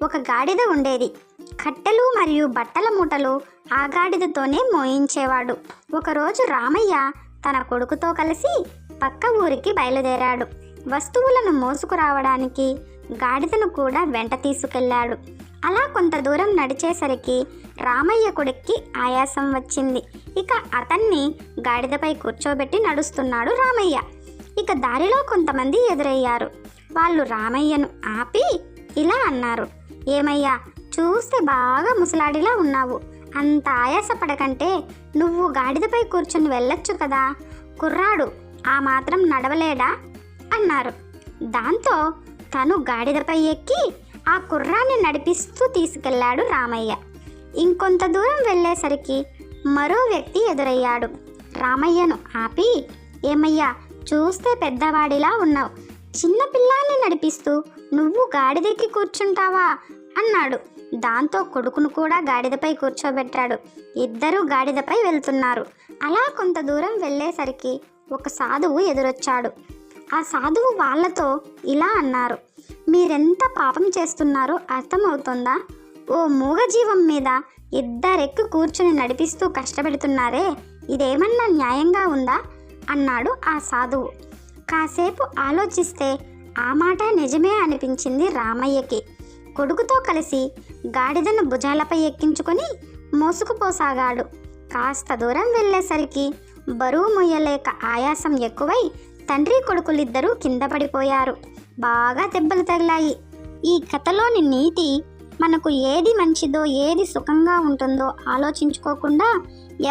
ఒక గాడిద ఉండేది. కట్టెలు మరియు బట్టల మూటలు ఆ గాడిదతోనే మోయించేవాడు. ఒకరోజు రామయ్య తన కొడుకుతో కలిసి పక్క ఊరికి బయలుదేరాడు. వస్తువులను మోసుకురావడానికి గాడిదను కూడా వెంట తీసుకెళ్లాడు. అలా కొంత దూరం నడిచేసరికి రామయ్య కొడుక్కి ఆయాసం వచ్చింది. ఇక అతన్ని గాడిదపై కూర్చోబెట్టి నడుస్తున్నాడు రామయ్య. ఇక దారిలో కొంతమంది ఎదురయ్యారు. వాళ్ళు రామయ్యను ఆపి ఇలా అన్నారు, ఏమయ్యా, చూస్తే బాగా ముసలాడిలా ఉన్నావు. అంత ఆయాసపడకంటే నువ్వు గాడిదపై కూర్చొని వెళ్ళొచ్చు కదా, కుర్రాడు ఆ మాత్రం నడవలేడా అన్నారు. దాంతో తను గాడిదపై ఎక్కి ఆ కుర్రాన్ని నడిపిస్తూ తీసుకెళ్లాడు రామయ్య. ఇంకొంత దూరం వెళ్ళేసరికి మరో వ్యక్తి ఎదురయ్యాడు. రామయ్యను ఆపి, ఏమయ్యా, చూస్తే పెద్దవాడిలా ఉన్నావు. చిన్న పిల్లాన్ని నడిపిస్తూ నువ్వు గాడిదెక్కి కూర్చుంటావా అన్నాడు. దాంతో కొడుకును కూడా గాడిదపై కూర్చోబెట్టాడు. ఇద్దరూ గాడిదపై వెళ్తున్నారు. అలా కొంత దూరం వెళ్ళేసరికి ఒక సాధువు ఎదురొచ్చాడు. ఆ సాధువు వాళ్ళతో ఇలా అన్నారు, మీరెంత పాపం చేస్తున్నారో అర్థమవుతుందా? ఓ మూగజీవం మీద ఇద్దరెక్కి కూర్చుని నడిపిస్తూ కష్టపెడుతున్నారే, ఇదేమన్నా న్యాయంగా ఉందా అన్నాడు ఆ సాధువు. కాసేపు ఆలోచిస్తే ఆ మాట నిజమే అనిపించింది రామయ్యకి. కొడుకుతో కలిసి గాడిదను భుజాలపై ఎక్కించుకొని మోసుకుపోసాగాడు. కాస్త దూరం వెళ్ళేసరికి బరువు మొయ్యలేక ఆయాసం ఎక్కువై తండ్రి కొడుకులిద్దరూ కింద పడిపోయారు. బాగా దెబ్బలు తగిలాయి. ఈ కథలోని నీతి, మనకు ఏది మంచిదో ఏది సుఖంగా ఉంటుందో ఆలోచించుకోకుండా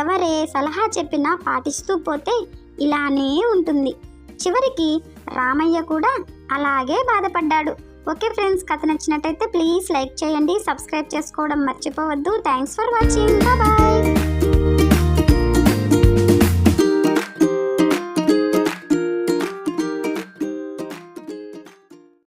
ఎవరే సలహా చెప్పినా పాటిస్తూ పోతే ఇలానే ఉంటుంది. చివరికి రామయ్య కూడా అలాగే బాధపడ్డాడు. ఓకే ఫ్రెండ్స్, కథ నచ్చినట్టయితే ప్లీజ్ లైక్ చేయండి, సబ్స్క్రైబ్ చేసుకోవడం మర్చిపోవద్దు. Thanks for watching. బాయ్.